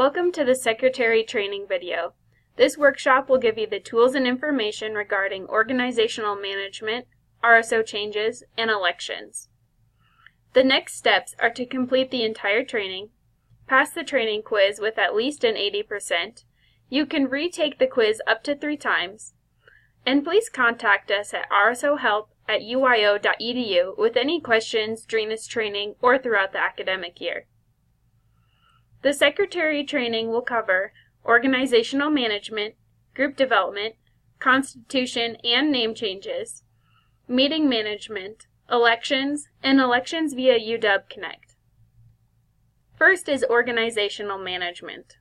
Welcome to the Secretary Training video. This workshop will give you the tools and information regarding organizational management, RSO changes, and elections. The next steps are to complete the entire training, pass the training quiz with at least an 80%. You can retake the quiz up to 3 times. And please contact us at rsohelp@uio.edu with any questions during this training or throughout the academic year. The Secretary Training will cover organizational management, group development, constitution and name changes, meeting management, elections, and elections via UW Connect. First is organizational management.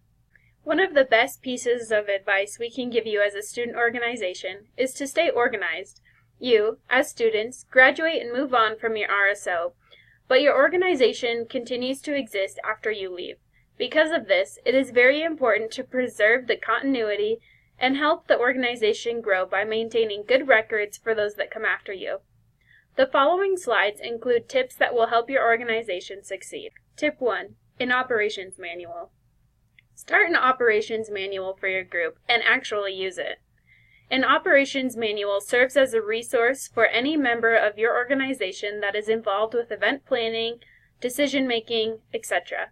One of the best pieces of advice we can give you as a student organization is to stay organized. You, as students, graduate and move on from your RSO, but your organization continues to exist after you leave. Because of this, it is very important to preserve the continuity and help the organization grow by maintaining good records for those that come after you. The following slides include tips that will help your organization succeed. Tip 1. An operations manual. Start an operations manual for your group and actually use it. An operations manual serves as a resource for any member of your organization that is involved with event planning, decision-making, etc.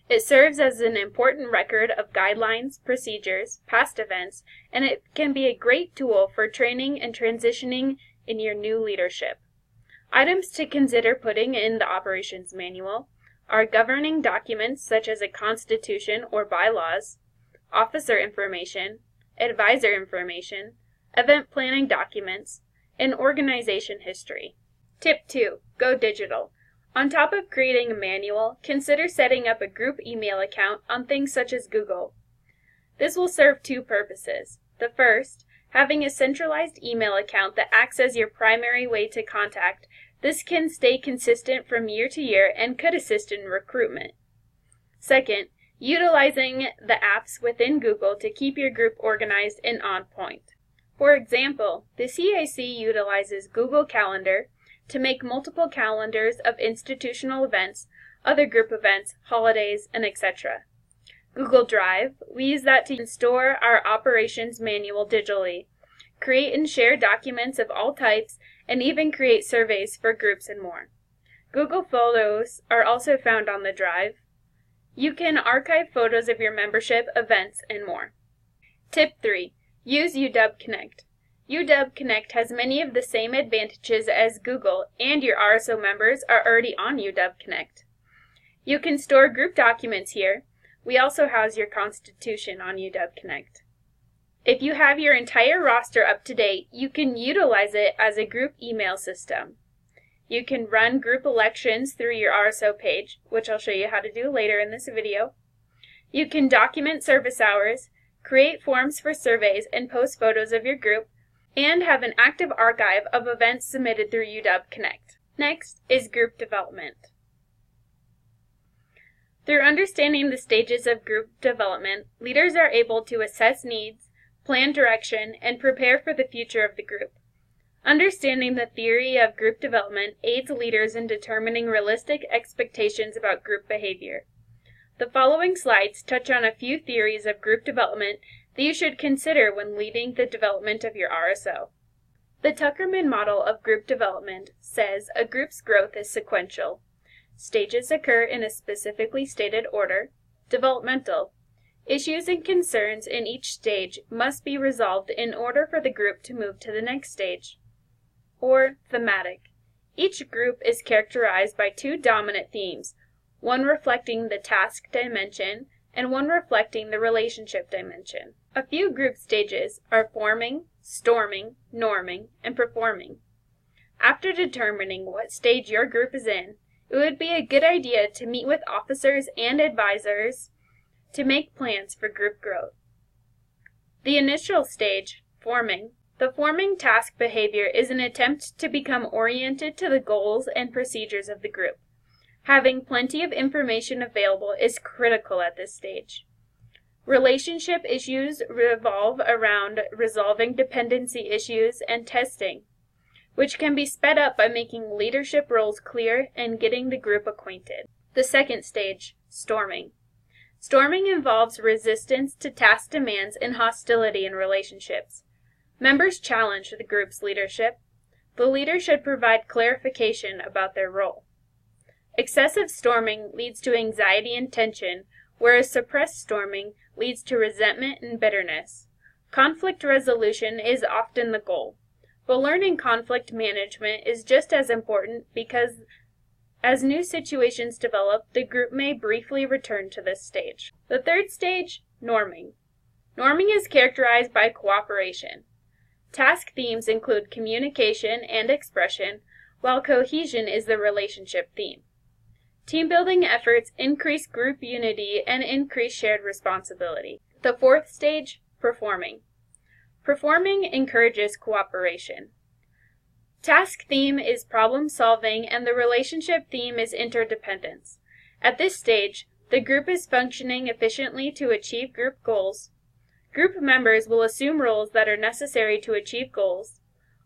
It serves as an important record of guidelines, procedures, past events, and it can be a great tool for training and transitioning in your new leadership. Items to consider putting in the operations manual are governing documents such as a constitution or bylaws, officer information, advisor information, event planning documents, and organization history. Tip 2. Go digital. On top of creating a manual, consider setting up a group email account on things such as Google. This will serve 2 purposes. The first, having a centralized email account that acts as your primary way to contact. This can stay consistent from year to year and could assist in recruitment. Second, utilizing the apps within Google to keep your group organized and on point. For example, the CAC utilizes Google Calendar to make multiple calendars of institutional events, other group events, holidays, and etc. Google Drive, we use that to store our operations manual digitally, create and share documents of all types, and even create surveys for groups and more. Google Photos are also found on the Drive. You can archive photos of your membership, events, and more. Tip 3. Use UW Connect. UW Connect has many of the same advantages as Google, and your RSO members are already on UW Connect. You can store group documents here. We also house your constitution on UW Connect. If you have your entire roster up to date, you can utilize it as a group email system. You can run group elections through your RSO page, which I'll show you how to do later in this video. You can document service hours, create forms for surveys, and post photos of your group, and have an active archive of events submitted through UW Connect. Next is group development. Through understanding the stages of group development, leaders are able to assess needs, plan direction, and prepare for the future of the group. Understanding the theory of group development aids leaders in determining realistic expectations about group behavior. The following slides touch on a few theories of group development that you should consider when leading the development of your RSO. The Tuckerman model of group development says a group's growth is sequential. Stages occur in a specifically stated order. Developmental. Issues and concerns in each stage must be resolved in order for the group to move to the next stage. Or thematic. Each group is characterized by 2 dominant themes, one reflecting the task dimension and one reflecting the relationship dimension. A few group stages are forming, storming, norming, and performing. After determining what stage your group is in, it would be a good idea to meet with officers and advisors to make plans for group growth. The initial stage, forming. The forming task behavior is an attempt to become oriented to the goals and procedures of the group. Having plenty of information available is critical at this stage. Relationship issues revolve around resolving dependency issues and testing, which can be sped up by making leadership roles clear and getting the group acquainted. The second stage, storming. Storming involves resistance to task demands and hostility in relationships. Members challenge the group's leadership. The leader should provide clarification about their role. Excessive storming leads to anxiety and tension, whereas suppressed storming leads to resentment and bitterness. Conflict resolution is often the goal, but learning conflict management is just as important because as new situations develop, the group may briefly return to this stage. The third stage, norming. Norming is characterized by cooperation. Task themes include communication and expression, while cohesion is the relationship theme. Team-building efforts increase group unity and increase shared responsibility. The fourth stage, performing. Performing encourages cooperation. Task theme is problem solving and the relationship theme is interdependence. At this stage, the group is functioning efficiently to achieve group goals. Group members will assume roles that are necessary to achieve goals,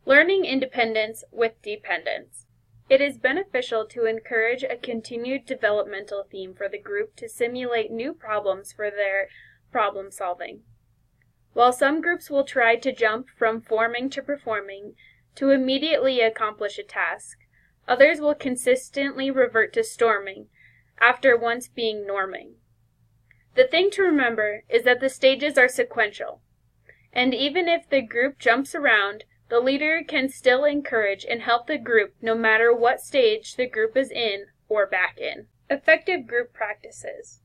learning independence with dependence. It is beneficial to encourage a continued developmental theme for the group to simulate new problems for their problem solving. While some groups will try to jump from forming to performing to immediately accomplish a task, others will consistently revert to storming after once being norming. The thing to remember is that the stages are sequential, and even if the group jumps around, the leader can still encourage and help the group no matter what stage the group is in or back in. Effective group practices.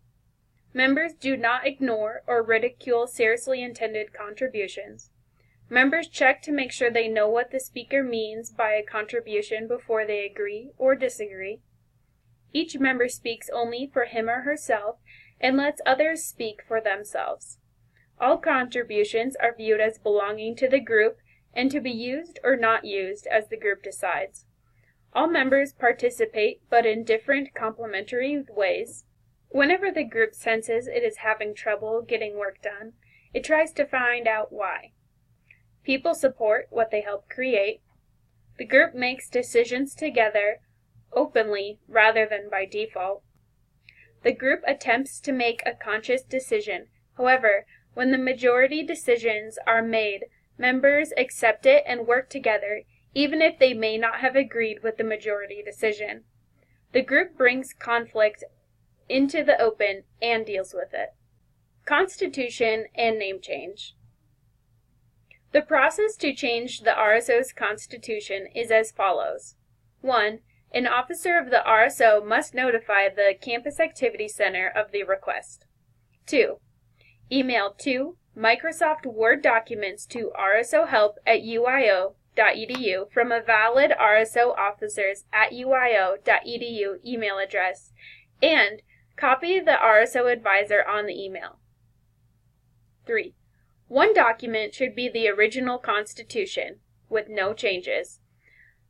Members do not ignore or ridicule seriously intended contributions. Members check to make sure they know what the speaker means by a contribution before they agree or disagree. Each member speaks only for him or herself and lets others speak for themselves. All contributions are viewed as belonging to the group and to be used or not used as the group decides. All members participate, but in different complementary ways. Whenever the group senses it is having trouble getting work done, it tries to find out why. People support what they help create. The group makes decisions together, openly rather than by default. The group attempts to make a conscious decision. However, when the majority decisions are made, members accept it and work together, even if they may not have agreed with the majority decision. The group brings conflict into the open and deals with it. Constitution and name change. The process to change the RSO's constitution is as follows. 1. An officer of the RSO must notify the Campus Activity Center of the request. 2. Email 2 Microsoft Word documents to rsohelp@uio.edu from a valid RSO officers @uio.edu email address and copy the RSO advisor on the email. 3. One document should be the original Constitution, with no changes.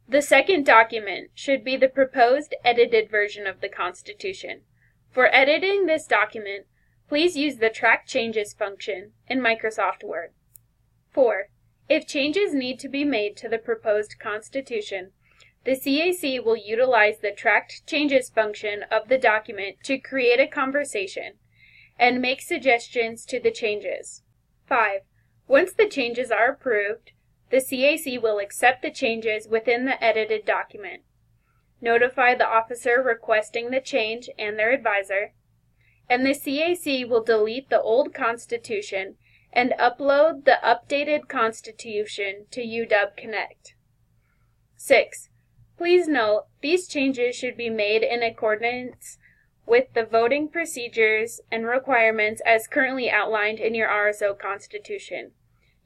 The second document should be the proposed edited version of the Constitution. For editing this document, please use the Track Changes function in Microsoft Word. 4. If changes need to be made to the proposed Constitution, the CAC will utilize the Track Changes function of the document to create a conversation and make suggestions to the changes. 5. Once the changes are approved, the CAC will accept the changes within the edited document, notify the officer requesting the change and their advisor, and the CAC will delete the old Constitution and upload the updated Constitution to UW Connect. 6. Please note, these changes should be made in accordance with the voting procedures and requirements as currently outlined in your RSO Constitution.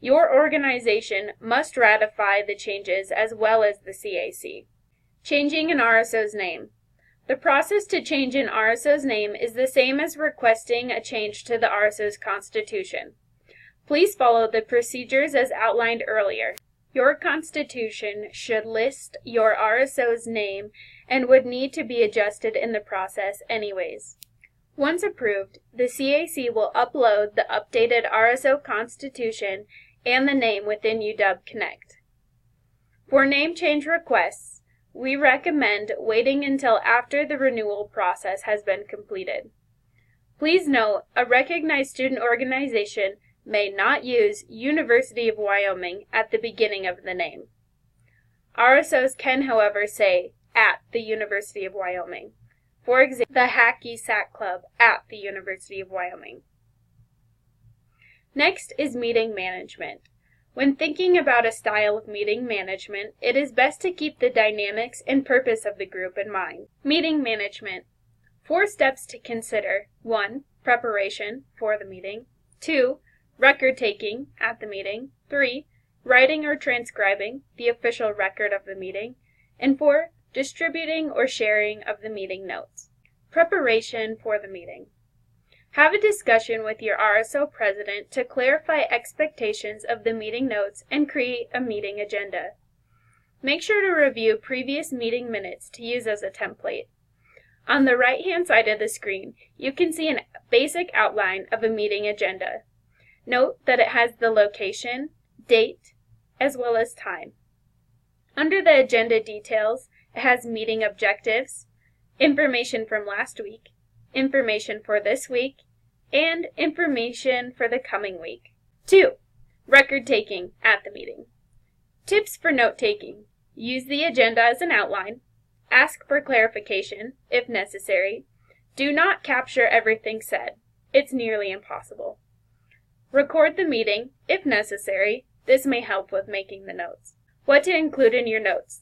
Your organization must ratify the changes as well as the CAC. Changing an RSO's name. The process to change an RSO's name is the same as requesting a change to the RSO's Constitution. Please follow the procedures as outlined earlier. Your Constitution should list your RSO's name and would need to be adjusted in the process anyways. Once approved, the CAC will upload the updated RSO Constitution and the name within UW Connect. For name change requests, we recommend waiting until after the renewal process has been completed. Please note, a recognized student organization may not use University of Wyoming at the beginning of the name. RSOs can, however, say at the University of Wyoming. For example, the Hacky Sack Club at the University of Wyoming. Next is meeting management. When thinking about a style of meeting management, it is best to keep the dynamics and purpose of the group in mind. Meeting management. 4 steps to consider. 1. Preparation for the meeting. 2. Record taking at the meeting. 3. Writing or transcribing the official record of the meeting. And 4. Distributing or sharing of the meeting notes. Preparation for the meeting. Have a discussion with your RSO president to clarify expectations of the meeting notes and create a meeting agenda. Make sure to review previous meeting minutes to use as a template. On the right-hand side of the screen, you can see a basic outline of a meeting agenda. Note that it has the location, date, as well as time. Under the agenda details, it has meeting objectives, information from last week, information for this week, and information for the coming week. 2. Record taking at the meeting. Tips for note taking. Use the agenda as an outline. Ask for clarification, if necessary. Do not capture everything said. It's nearly impossible. Record the meeting, if necessary. This may help with making the notes. What to include in your notes.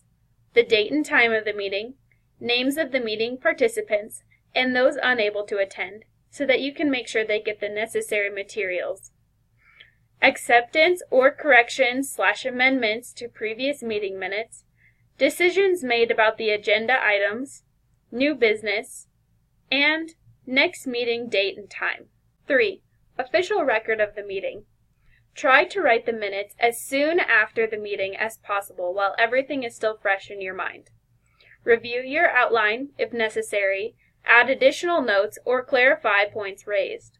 The date and time of the meeting, names of the meeting participants, and those unable to attend, so that you can make sure they get the necessary materials. Acceptance or corrections/amendments to previous meeting minutes, decisions made about the agenda items, new business, and next meeting date and time. 3. Official record of the meeting. Try to write the minutes as soon after the meeting as possible while everything is still fresh in your mind. Review your outline if necessary, add additional notes, or clarify points raised.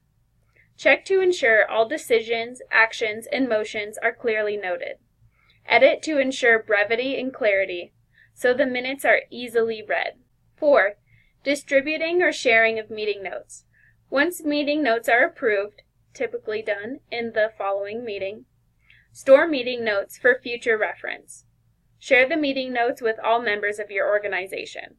Check to ensure all decisions, actions, and motions are clearly noted. Edit to ensure brevity and clarity, so the minutes are easily read. 4. Distributing or sharing of meeting notes. Once meeting notes are approved, typically done in the following meeting, store meeting notes for future reference. Share the meeting notes with all members of your organization.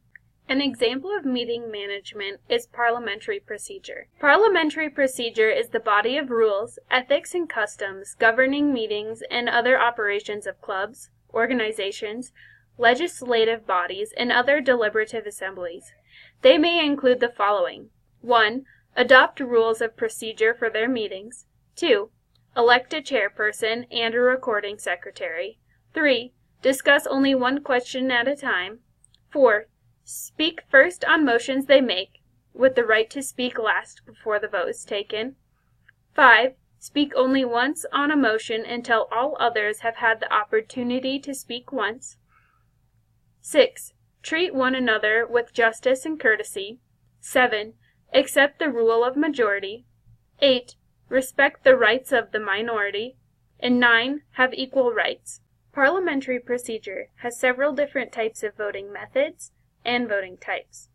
An example of meeting management is parliamentary procedure. Parliamentary procedure is the body of rules, ethics, and customs governing meetings and other operations of clubs, organizations, legislative bodies, and other deliberative assemblies. They may include the following. 1. Adopt rules of procedure for their meetings. 2. Elect a chairperson and a recording secretary. 3. Discuss only one question at a time. 4. Speak first on motions they make, with the right to speak last before the vote is taken. 5. Speak only once on a motion until all others have had the opportunity to speak once. 6. Treat one another with justice and courtesy. 7. Accept the rule of majority. 8. Respect the rights of the minority. And 9. Have equal rights. Parliamentary procedure has several different types of voting methods and voting types.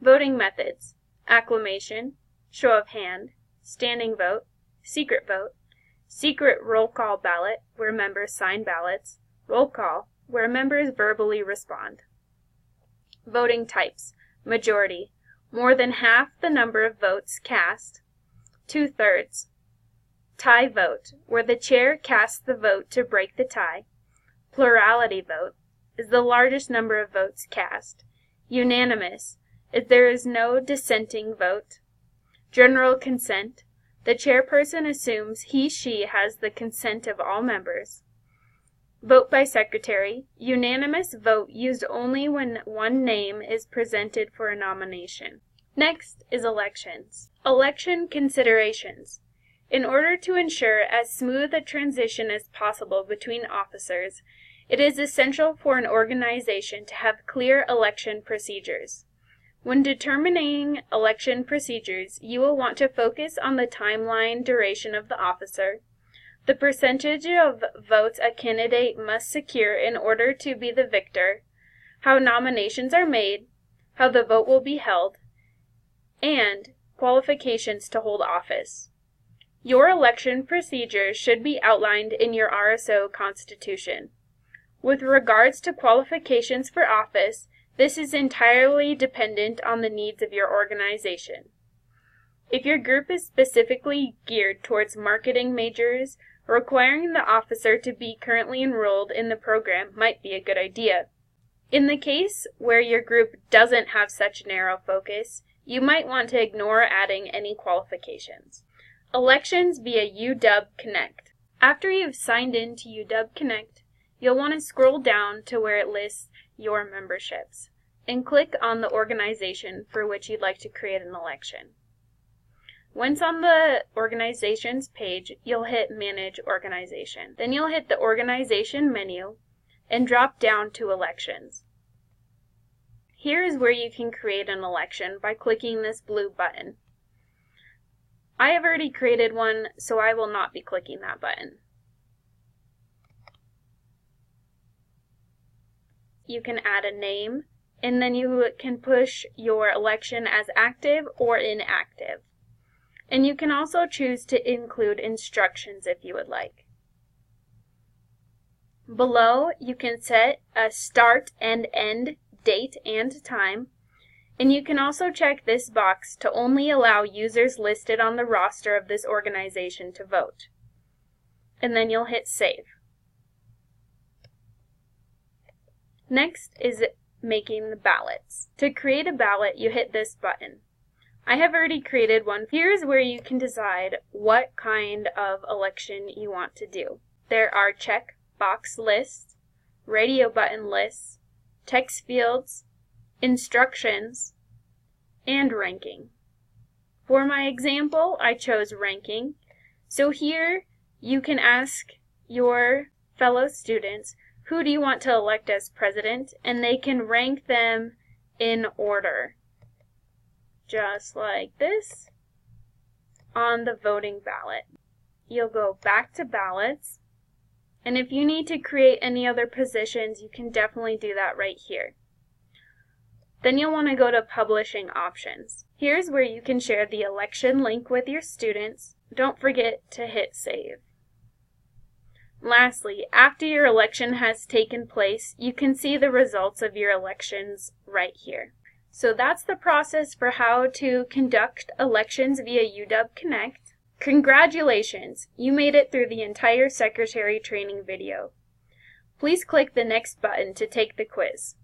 Voting methods: acclamation, show of hand, standing vote, secret roll call ballot, where members sign ballots, roll call, where members verbally respond. Voting types: majority, more than half the number of votes cast, 2/3. Tie vote, where the chair casts the vote to break the tie. Plurality vote is the largest number of votes cast. Unanimous, if there is no dissenting vote. General consent, the chairperson assumes he/she has the consent of all members. Vote by secretary, unanimous vote used only when one name is presented for a nomination. Next is elections. Election considerations. In order to ensure as smooth a transition as possible between officers, it is essential for an organization to have clear election procedures. When determining election procedures, you will want to focus on the timeline duration of the officer, the percentage of votes a candidate must secure in order to be the victor, how nominations are made, how the vote will be held, and qualifications to hold office. Your election procedures should be outlined in your RSO Constitution. With regards to qualifications for office, this is entirely dependent on the needs of your organization. If your group is specifically geared towards marketing majors, requiring the officer to be currently enrolled in the program might be a good idea. In the case where your group doesn't have such narrow focus, you might want to ignore adding any qualifications. Elections via UW Connect. After you've signed in to UW Connect, you'll want to scroll down to where it lists your memberships and click on the organization for which you'd like to create an election. Once on the organizations page, you'll hit Manage Organization. Then you'll hit the Organization menu and drop down to Elections. Here is where you can create an election by clicking this blue button. I have already created one, so I will not be clicking that button. You can add a name, and then you can push your election as active or inactive. And you can also choose to include instructions if you would like. Below, you can set a start and end date and time, and you can also check this box to only allow users listed on the roster of this organization to vote. And then you'll hit Save. Next is making the ballots. To create a ballot, you hit this button. I have already created one. Here's where you can decide what kind of election you want to do. There are check box lists, radio button lists, text fields, instructions, and ranking. For my example, I chose ranking. So here you can ask your fellow students, who do you want to elect as president? And they can rank them in order, just like this, on the voting ballot. You'll go back to ballots, and if you need to create any other positions, you can definitely do that right here. Then you'll want to go to Publishing Options. Here's where you can share the election link with your students. Don't forget to hit Save. Lastly, after your election has taken place, you can see the results of your elections right here. So that's the process for how to conduct elections via UW Connect. Congratulations! You made it through the entire Secretary Training video. Please click the next button to take the quiz.